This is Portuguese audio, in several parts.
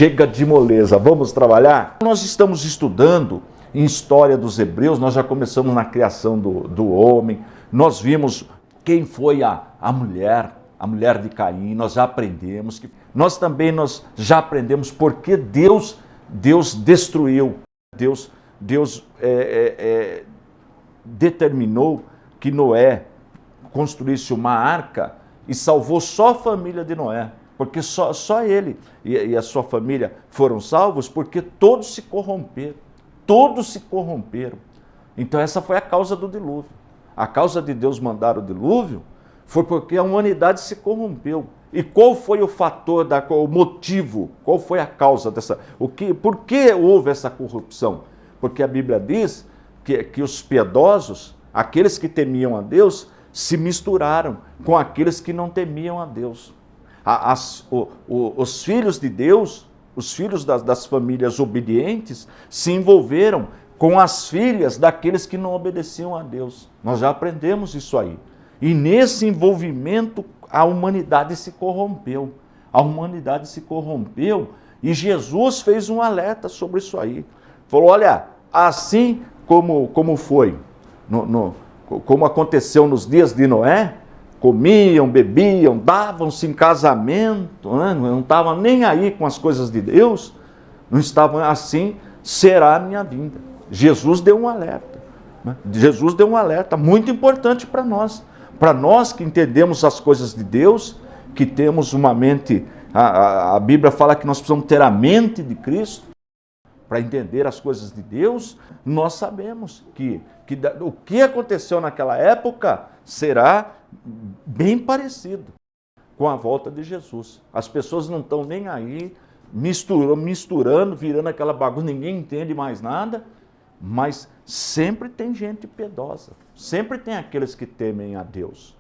chega de moleza, vamos trabalhar? Nós estamos estudando em história dos hebreus, nós já começamos na criação do homem, nós vimos quem foi a mulher de Caim, nós já aprendemos, nós já aprendemos porque Deus destruiu, Deus determinou que Noé construísse uma arca e salvou só a família de Noé, porque só ele e a sua família foram salvos porque todos se corromperam. Então essa foi a causa do dilúvio. A causa de Deus mandar o dilúvio foi porque a humanidade se corrompeu. E qual foi o fator, o motivo, qual foi a causa dessa... Por que houve essa corrupção? Porque a Bíblia diz que os piedosos, aqueles que temiam a Deus, se misturaram com aqueles que não temiam a Deus. Os filhos de Deus, os filhos das famílias obedientes, se envolveram com as filhas daqueles que não obedeciam a Deus. Nós já aprendemos isso aí. E nesse envolvimento, a humanidade se corrompeu. A humanidade se corrompeu e Jesus fez um alerta sobre isso aí. Falou, olha, assim como foi, como aconteceu nos dias de Noé, comiam, bebiam, davam-se em casamento, né? Não estavam nem aí com as coisas de Deus, não estavam assim, será a minha vinda. Jesus deu um alerta, né? Jesus deu um alerta muito importante para nós que entendemos as coisas de Deus, que temos uma mente, a Bíblia fala que nós precisamos ter a mente de Cristo, para entender as coisas de Deus. Nós sabemos que o que aconteceu naquela época será bem parecido com a volta de Jesus. As pessoas não estão nem aí, misturando, virando aquela bagunça, ninguém entende mais nada, mas sempre tem gente piedosa, sempre tem aqueles que temem a Deus.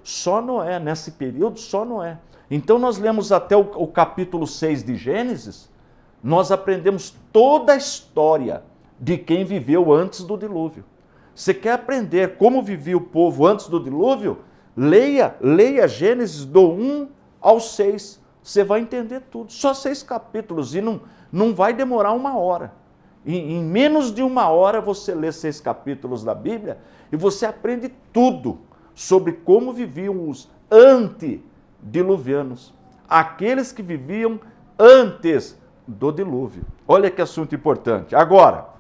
Só Noé, nesse período, só Noé. Então nós lemos até o capítulo 6 de Gênesis, nós aprendemos toda a história de quem viveu antes do dilúvio. Você quer aprender como vivia o povo antes do dilúvio? Leia Gênesis do 1 ao 6. Você vai entender tudo. Só 6 capítulos e não vai demorar 1 hora. Em menos de 1 hora você lê 6 capítulos da Bíblia e você aprende tudo sobre como viviam os antediluvianos. Aqueles que viviam antes do dilúvio. Olha que assunto importante. Agora,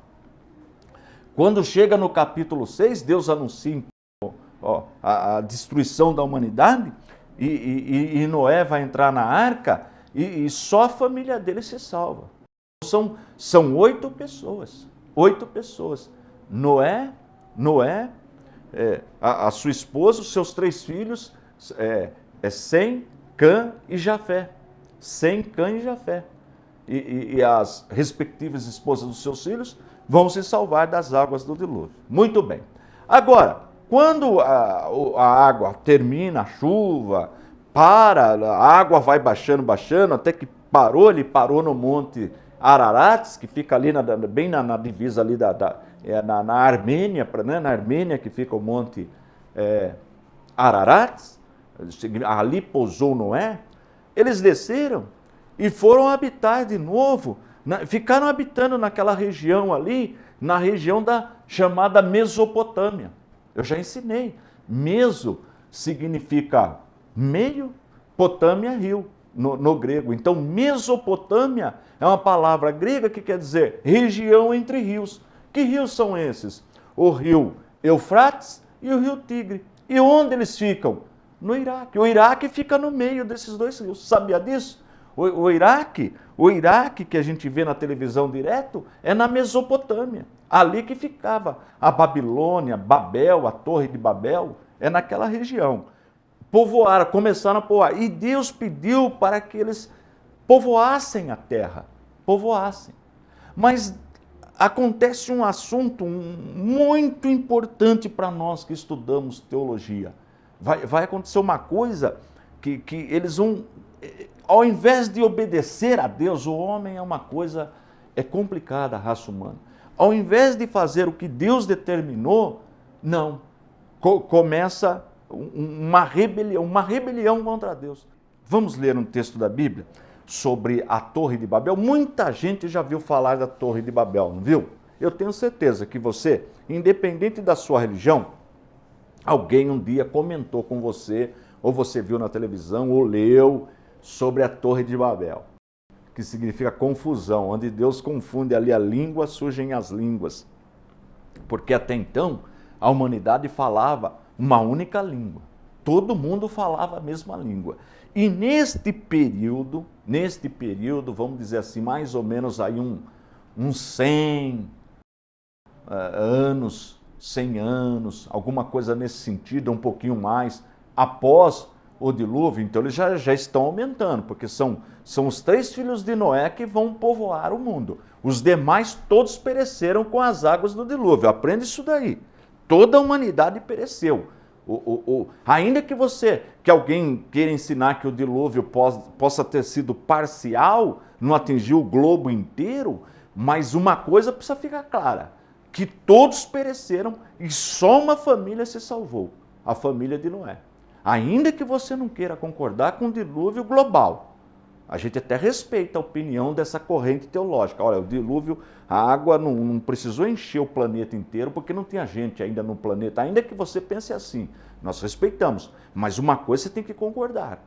quando chega no capítulo 6, Deus anuncia a destruição da humanidade e Noé vai entrar na arca e só a família dele se salva. São 8 pessoas. 8 pessoas. Noé, a sua esposa, os seus 3 filhos, Sem, Cã e Jafé. Sem, Cã e Jafé. E as respectivas esposas dos seus filhos vão se salvar das águas do dilúvio. Muito bem. Agora, quando a água termina, a chuva, a água vai baixando, até que ele parou no Monte Ararat, que fica ali bem na divisa ali na Armênia, né? Na Armênia que fica o Monte Ararat, ali pousou Noé, eles desceram e foram habitar de novo, ficaram habitando naquela região ali, na região chamada Mesopotâmia. Eu já ensinei. Meso significa meio, Potâmia, rio, no grego. Então, Mesopotâmia é uma palavra grega que quer dizer região entre rios. Que rios são esses? O rio Eufrates e o rio Tigre. E onde eles ficam? No Iraque. O Iraque fica no meio desses 2 rios. Sabia disso? O Iraque que a gente vê na televisão direto, é na Mesopotâmia. Ali que ficava a Babilônia, Babel, a Torre de Babel, é naquela região. Começaram a povoar. E Deus pediu para que eles povoassem a terra. Povoassem. Mas acontece um assunto muito importante para nós que estudamos teologia. Vai acontecer uma coisa que eles vão... Ao invés de obedecer a Deus, o homem é uma coisa complicada, a raça humana. Ao invés de fazer o que Deus determinou, não. Começa uma rebelião contra Deus. Vamos ler um texto da Bíblia? sobre a Torre de Babel. Muita gente já viu falar da Torre de Babel, não viu? Eu tenho certeza que você, independente da sua religião, alguém um dia comentou com você, ou você viu na televisão, ou leu sobre a Torre de Babel, que significa confusão, onde Deus confunde ali a língua, surgem as línguas. Porque até então, a humanidade falava uma única língua. Todo mundo falava a mesma língua. E neste período, vamos dizer assim, mais ou menos aí uns 100 anos, 100 anos, alguma coisa nesse sentido, um pouquinho mais, após o dilúvio, então eles já estão aumentando, porque são os 3 filhos de Noé que vão povoar o mundo. Os demais todos pereceram com as águas do dilúvio. Aprende isso daí. Toda a humanidade pereceu. Ainda que alguém queira ensinar que o dilúvio possa ter sido parcial, não atingiu o globo inteiro, mas uma coisa precisa ficar clara, que todos pereceram e só uma família se salvou, a família de Noé. Ainda que você não queira concordar com o dilúvio global, a gente até respeita a opinião dessa corrente teológica. Olha, o dilúvio, a água não precisou encher o planeta inteiro porque não tinha gente ainda no planeta. Ainda que você pense assim, nós respeitamos. Mas uma coisa você tem que concordar,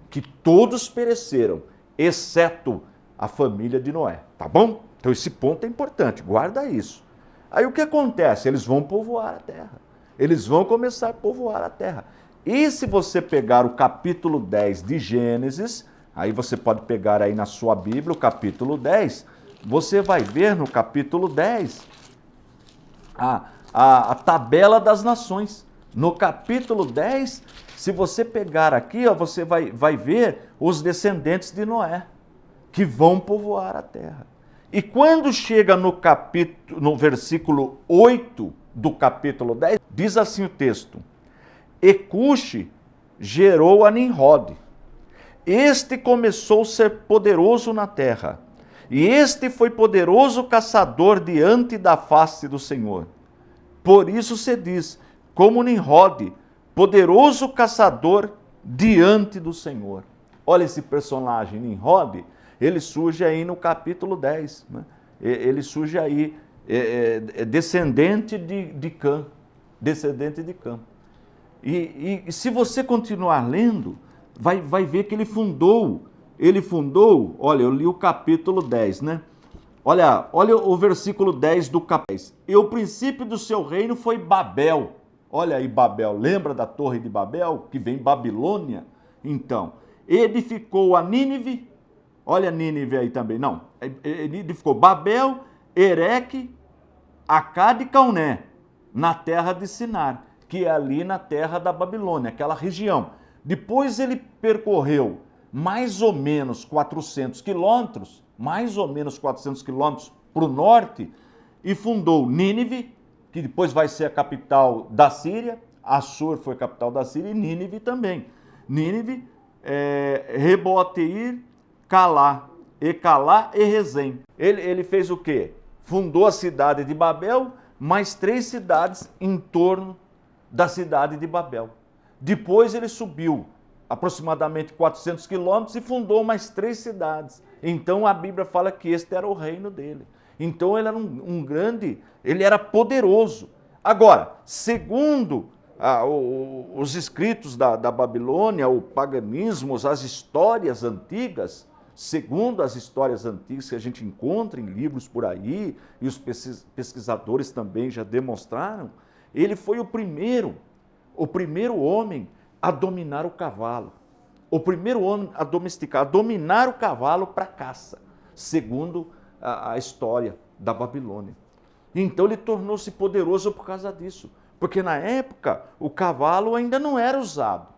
que todos pereceram, exceto a família de Noé, tá bom? Então esse ponto é importante, guarda isso. Aí o que acontece? Eles vão povoar a terra. Eles vão começar a povoar a terra. E se você pegar o capítulo 10 de Gênesis, aí você pode pegar aí na sua Bíblia o capítulo 10, você vai ver no capítulo 10 a tabela das nações. No capítulo 10, se você pegar aqui, ó, você vai ver os descendentes de Noé, que vão povoar a terra. E quando chega no versículo 8 do capítulo 10, diz assim o texto: E Cuxi gerou a Nimrod. Este começou a ser poderoso na terra, e este foi poderoso caçador diante da face do Senhor. Por isso se diz, como Nimrod, poderoso caçador diante do Senhor. Olha esse personagem, Nimrod, ele surge aí no capítulo 10. Né? Ele surge aí, descendente de Cã. Descendente de Cã. E se você continuar lendo, vai ver que ele fundou, olha, eu li o capítulo 10, né? Olha o versículo 10 do capítulo 10. E o princípio do seu reino foi Babel. Olha aí Babel, lembra da Torre de Babel, que vem Babilônia? Então, edificou a Nínive, olha Nínive aí também, não, ele edificou Babel, Ereque, Acade e Cauné, na terra de Sinar, que é ali na terra da Babilônia, aquela região. Depois ele percorreu mais ou menos 400 quilômetros, para o norte, e fundou Nínive, que depois vai ser a capital da Síria. Assur foi a capital da Síria e Nínive também. Nínive, Reboteir, Calá e Rezém. Ele fez o quê? Fundou a cidade de Babel, mais 3 cidades em torno da cidade de Babel. Depois ele subiu aproximadamente 400 quilômetros e fundou mais 3 cidades. Então a Bíblia fala que este era o reino dele. Então ele era um grande, ele era poderoso. Agora, segundo os escritos da Babilônia, o paganismo, as histórias antigas, segundo as histórias antigas que a gente encontra em livros por aí, e os pesquisadores também já demonstraram, ele foi o primeiro homem a dominar o cavalo. O primeiro homem a domesticar, a dominar o cavalo para caça, segundo a história da Babilônia. Então ele tornou-se poderoso por causa disso, porque na época o cavalo ainda não era usado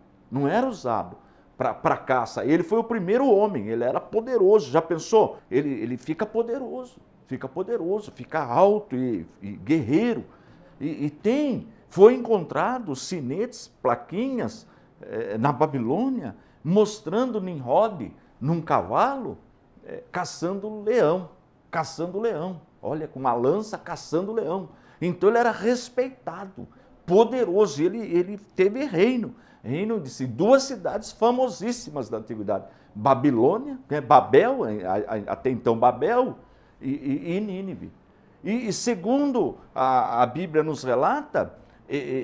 para caça. Ele foi o primeiro homem, ele era poderoso. Já pensou? Ele fica poderoso, fica alto e guerreiro. Foi encontrado sinetes, plaquinhas na Babilônia, mostrando Nimrod num cavalo caçando leão. Olha, com uma lança caçando leão. Então ele era respeitado, poderoso, ele teve reino. Reino de duas cidades famosíssimas da antiguidade. Babilônia, Babel, até então Babel, e Nínive. E segundo a Bíblia nos relata,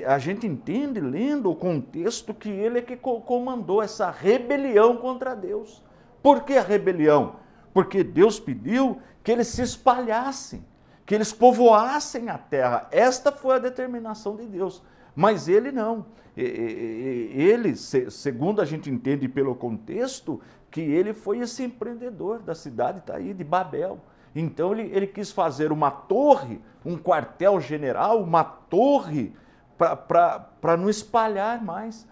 a gente entende, lendo o contexto, que ele é que comandou essa rebelião contra Deus. Por que a rebelião? Porque Deus pediu que eles se espalhassem, que eles povoassem a terra. Esta foi a determinação de Deus. Mas ele não. Ele, segundo a gente entende pelo contexto, que ele foi esse empreendedor da cidade, está aí, de Babel. Então ele quis fazer uma torre, um quartel-general, uma torre para não espalhar mais.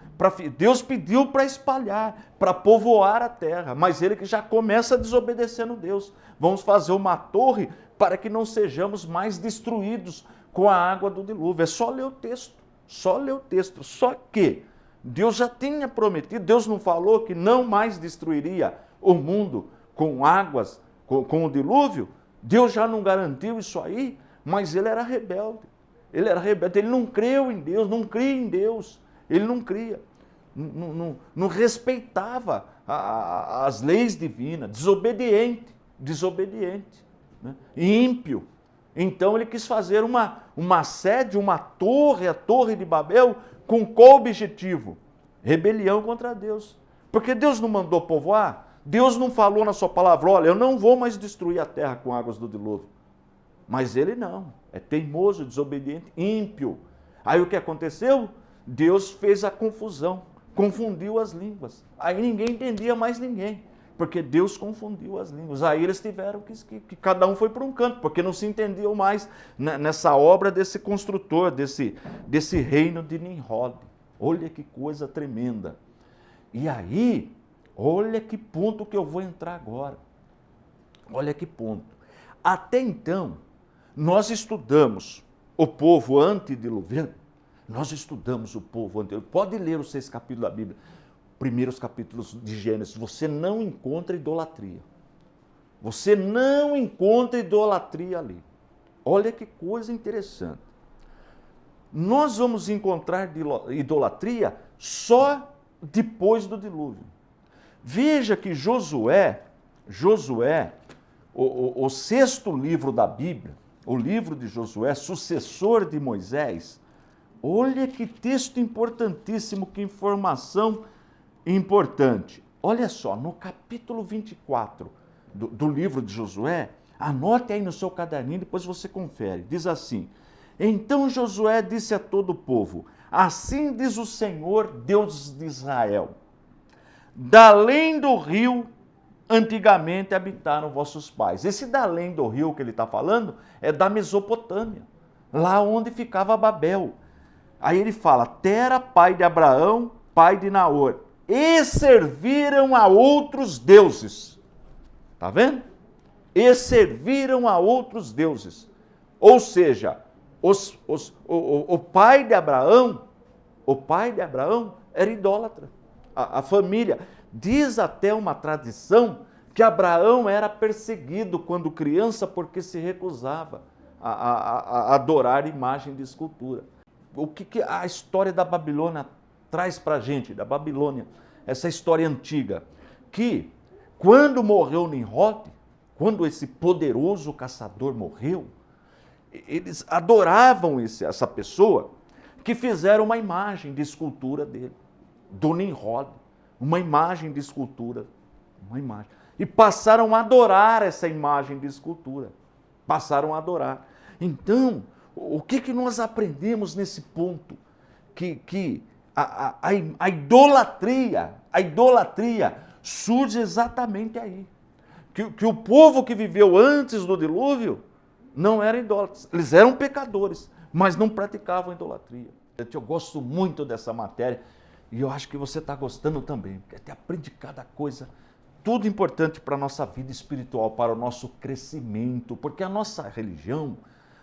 Deus pediu para espalhar, para povoar a terra, mas ele que já começa desobedecendo Deus. Vamos fazer uma torre para que não sejamos mais destruídos com a água do dilúvio. É só ler o texto, só ler o texto. Só que Deus já tinha prometido, Deus não falou que não mais destruiria o mundo com águas, com o dilúvio? Deus já não garantiu isso aí, mas ele era rebelde. Ele era rebelde, ele não creu em Deus, não cria em Deus. Ele não cria, não respeitava as leis divinas, desobediente, né? Ímpio. Então ele quis fazer uma sede, uma torre, a Torre de Babel, com qual objetivo? Rebelião contra Deus. Porque Deus não mandou povoar, Deus não falou na sua palavra, olha, eu não vou mais destruir a terra com águas do dilúvio. Mas ele não, é teimoso, desobediente, ímpio. Aí o que aconteceu? Deus fez a confusão, confundiu as línguas. Aí ninguém entendia mais ninguém, porque Deus confundiu as línguas. Aí eles tiveram que cada um foi para um canto, porque não se entendiam mais nessa obra desse construtor, desse reino de Nimrod. Olha que coisa tremenda. E aí, olha que ponto que eu vou entrar agora. Olha que ponto. Até então, nós estudamos o povo antediluviano. Nós estudamos o povo antediluviano. Pode ler os 6 capítulos da Bíblia, primeiros capítulos de Gênesis. Você não encontra idolatria. Você não encontra idolatria ali. Olha que coisa interessante. Nós vamos encontrar idolatria só depois do dilúvio. Veja que Josué, o 6º livro da Bíblia, o livro de Josué, sucessor de Moisés, olha que texto importantíssimo, que informação importante. Olha só, no capítulo 24 do livro de Josué, anote aí no seu caderninho, depois você confere. Diz assim: então Josué disse a todo o povo, assim diz o Senhor, Deus de Israel, da além do rio, antigamente habitaram vossos pais. Esse da além do rio que ele está falando é da Mesopotâmia, lá onde ficava Babel. Aí ele fala, Tera, pai de Abraão, pai de Naor, e serviram a outros deuses. Está vendo? E serviram a outros deuses. Ou seja, o pai de Abraão era idólatra. A família. Diz até uma tradição que Abraão era perseguido quando criança porque se recusava a adorar imagem de escultura. O que a história da Babilônia traz para a gente, da Babilônia, essa história antiga, que quando morreu Nimrod, quando esse poderoso caçador morreu, eles adoravam essa pessoa, que fizeram uma imagem de escultura dele, do Nimrod, uma imagem de escultura, uma imagem. E passaram a adorar essa imagem de escultura, passaram a adorar. Então, o que nós aprendemos nesse ponto? Que a idolatria surge exatamente aí. Que o povo que viveu antes do dilúvio não era idólatras. Eles eram pecadores, mas não praticavam idolatria. Eu gosto muito dessa matéria e eu acho que você está gostando também, porque até aprende cada coisa, tudo importante para a nossa vida espiritual, para o nosso crescimento, porque a nossa religião,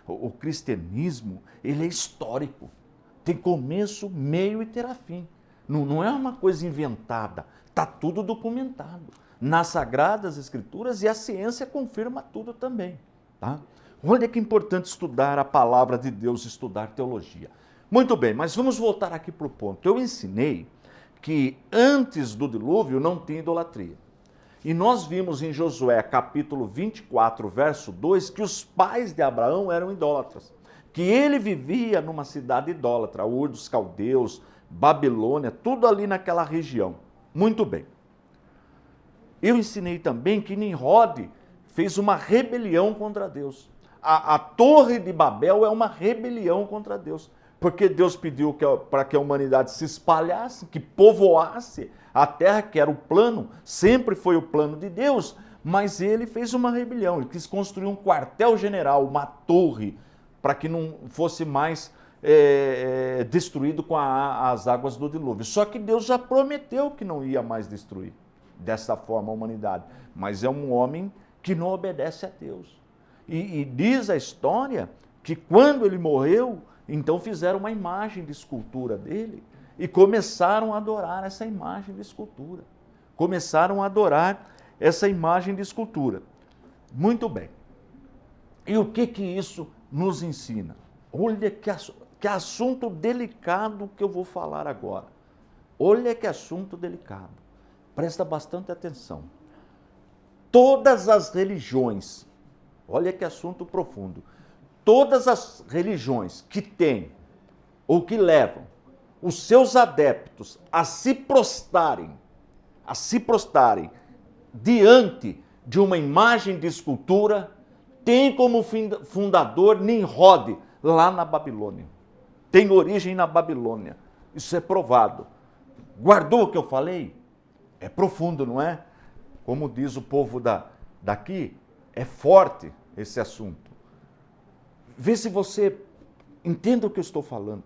o cristianismo, ele é histórico. Tem começo, meio e terá fim. Não é uma coisa inventada, está tudo documentado nas Sagradas Escrituras e a ciência confirma tudo também. Tá? Olha que importante estudar a palavra de Deus, estudar teologia. Muito bem, mas vamos voltar aqui para o ponto. Eu ensinei que antes do dilúvio não tinha idolatria. E nós vimos em Josué, capítulo 24, verso 2, que os pais de Abraão eram idólatras. Que ele vivia numa cidade idólatra, Ur dos Caldeus, Babilônia, tudo ali naquela região. Muito bem. Eu ensinei também que Nimrod fez uma rebelião contra Deus. A Torre de Babel é uma rebelião contra Deus. Porque Deus pediu para que a humanidade se espalhasse, que povoasse a terra, que era o plano, sempre foi o plano de Deus, mas ele fez uma rebelião, ele quis construir um quartel-general, uma torre, para que não fosse mais destruído com as águas do dilúvio. Só que Deus já prometeu que não ia mais destruir dessa forma a humanidade, mas é um homem que não obedece a Deus. E diz a história que quando ele morreu, então fizeram uma imagem de escultura dele e começaram a adorar essa imagem de escultura. Começaram a adorar essa imagem de escultura. Muito bem. E o que isso nos ensina? Olha que assunto delicado que eu vou falar agora. Olha que assunto delicado. Presta bastante atenção. Todas as religiões, olha que assunto profundo. Todas as religiões que têm ou que levam os seus adeptos a se prostrarem diante de uma imagem de escultura, tem como fundador Nimrod, lá na Babilônia. Tem origem na Babilônia. Isso é provado. Guardou o que eu falei? É profundo, não é? Como diz o povo daqui, é forte esse assunto. Vê se você entende o que eu estou falando.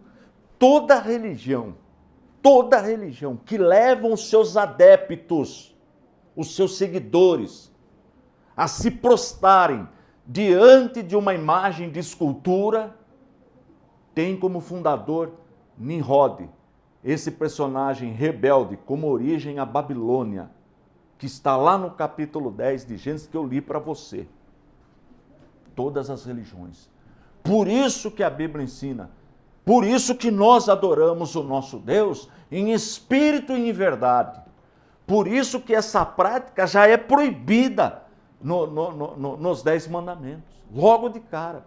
Toda religião que leva os seus adeptos, os seus seguidores, a se prostrarem diante de uma imagem de escultura, tem como fundador Nimrod, esse personagem rebelde, como origem a Babilônia, que está lá no capítulo 10 de Gênesis, que eu li para você. Todas as religiões. Por isso que a Bíblia ensina, por isso que nós adoramos o nosso Deus em espírito e em verdade. Por isso que essa prática já é proibida nos 10 mandamentos, logo de cara.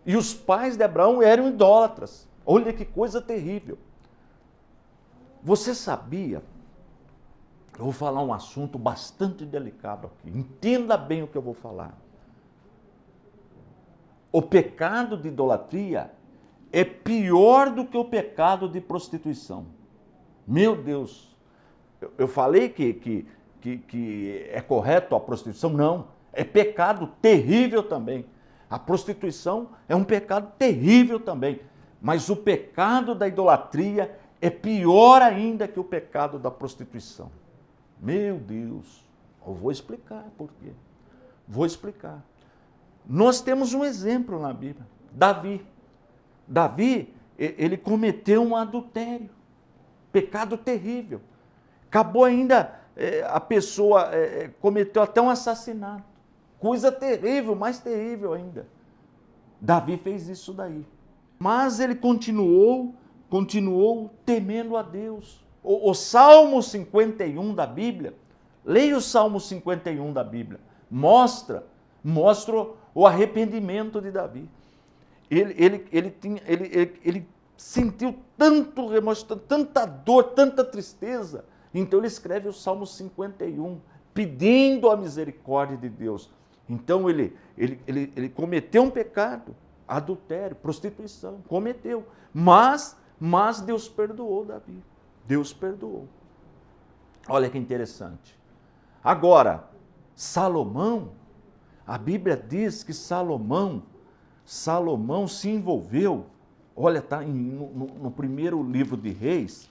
E os pais de Abraão eram idólatras. Olha que coisa terrível. Você sabia? Eu vou falar um assunto bastante delicado aqui. Entenda bem o que eu vou falar. O pecado de idolatria é pior do que o pecado de prostituição. Meu Deus! Eu falei que é correto a prostituição? Não. É pecado terrível também. A prostituição é um pecado terrível também. Mas o pecado da idolatria é pior ainda que o pecado da prostituição. Meu Deus! Eu vou explicar por quê. Vou explicar. Nós temos um exemplo na Bíblia, Davi. Davi, ele cometeu um adultério, pecado terrível. Acabou ainda, a pessoa cometeu até um assassinato, coisa terrível, mais terrível ainda. Davi fez isso daí. Mas ele continuou temendo a Deus. O Salmo 51 da Bíblia, leia o Salmo 51 da Bíblia, mostra o arrependimento de Davi. Ele sentiu tanto remorso, tanta dor, tanta tristeza. Então ele escreve o Salmo 51, pedindo a misericórdia de Deus. Então ele cometeu um pecado, adultério, prostituição, cometeu. Mas Deus perdoou Davi. Deus perdoou. Olha que interessante. Agora, Salomão, a Bíblia diz que Salomão se envolveu, olha, está no primeiro livro de Reis,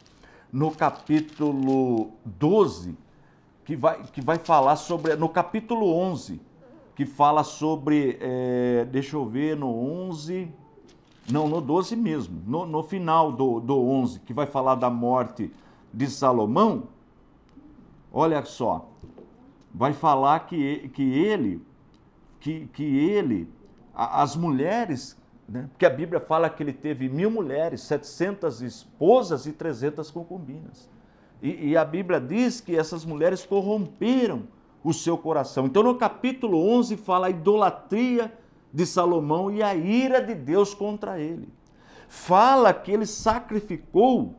no capítulo 12, que vai falar sobre, no capítulo 11, que fala sobre, deixa eu ver, no 11, não, no 12 mesmo, no final do 11, que vai falar da morte de Salomão, olha só, vai falar que as mulheres, né? Porque a Bíblia fala que ele teve 1000 mulheres, 700 esposas e 300 concubinas. E a Bíblia diz que essas mulheres corromperam o seu coração. Então no capítulo 11 fala a idolatria de Salomão e a ira de Deus contra ele. Fala que ele sacrificou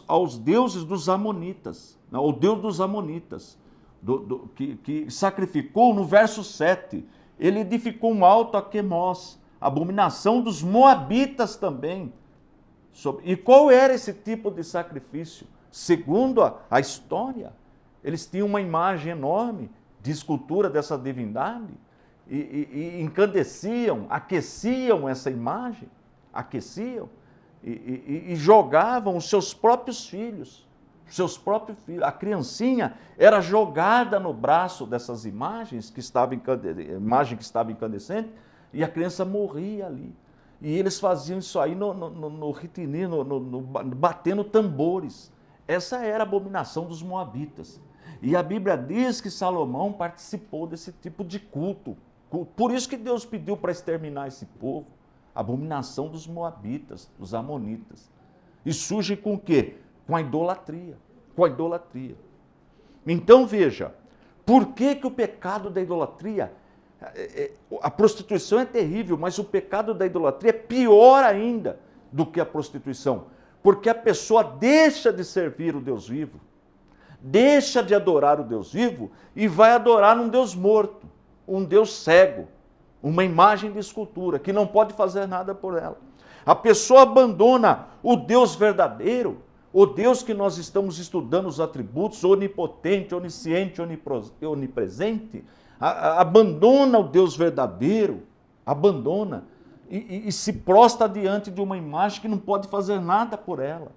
aos deuses dos Amonitas, o Deus dos Amonitas, que sacrificou no verso 7. Ele edificou um alto a Quemós, abominação dos Moabitas também. E qual era esse tipo de sacrifício? Segundo a história, eles tinham uma imagem enorme de escultura dessa divindade e incandesciam, aqueciam essa imagem, e jogavam os seus próprios filhos. A criancinha era jogada no braço dessas imagens que estava incandescente, e a criança morria ali. E eles faziam isso aí no ritini, batendo tambores. Essa era a abominação dos Moabitas. E a Bíblia diz que Salomão participou desse tipo de culto. Por isso que Deus pediu para exterminar esse povo. A abominação dos Moabitas, dos Amonitas. E surge com o quê? Com a idolatria. Então veja, por que o pecado da idolatria, a prostituição é terrível, mas o pecado da idolatria é pior ainda do que a prostituição. Porque a pessoa deixa de servir o Deus vivo, deixa de adorar o Deus vivo e vai adorar um Deus morto, um Deus cego, uma imagem de escultura que não pode fazer nada por ela. A pessoa abandona o Deus verdadeiro, o Deus que nós estamos estudando os atributos, onipotente, onisciente, onipresente, abandona o Deus verdadeiro, abandona e se prostra diante de uma imagem que não pode fazer nada por ela.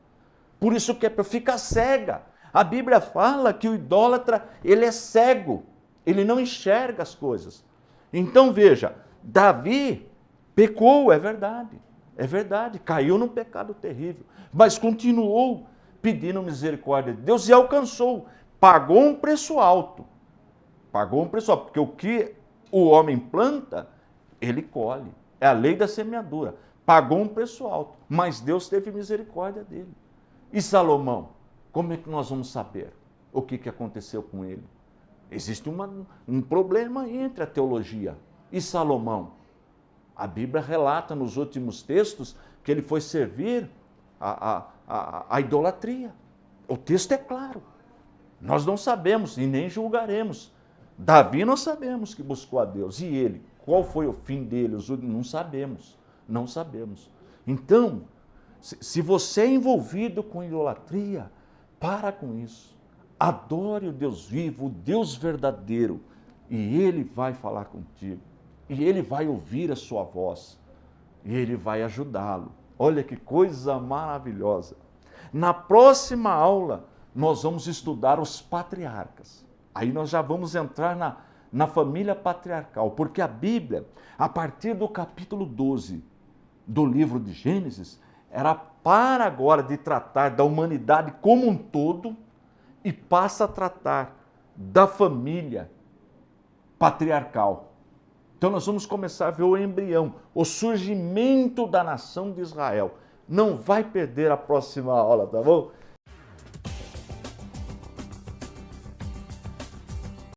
Por isso que fica cega. A Bíblia fala que o idólatra, ele é cego, ele não enxerga as coisas. Então veja, Davi pecou, é verdade, caiu num pecado terrível, mas continuou pedindo misericórdia de Deus e alcançou, pagou um preço alto, porque o que o homem planta, ele colhe, é a lei da semeadura, pagou um preço alto, mas Deus teve misericórdia dele. E Salomão, como é que nós vamos saber o que aconteceu com ele? Existe um problema entre a teologia e Salomão. A Bíblia relata nos últimos textos que ele foi servir a idolatria. O texto é claro. Nós não sabemos e nem julgaremos. Davi nós sabemos que buscou a Deus. E ele, qual foi o fim dele? Não sabemos. Então, se você é envolvido com idolatria, para com isso. Adore o Deus vivo, o Deus verdadeiro, e Ele vai falar contigo, e Ele vai ouvir a sua voz, e Ele vai ajudá-lo. Olha que coisa maravilhosa. Na próxima aula, nós vamos estudar os patriarcas. Aí nós já vamos entrar na família patriarcal, porque a Bíblia, a partir do capítulo 12 do livro de Gênesis, era para agora de tratar da humanidade como um todo e passa a tratar da família patriarcal. Então nós vamos começar a ver o embrião, o surgimento da nação de Israel. Não vai perder a próxima aula, tá bom?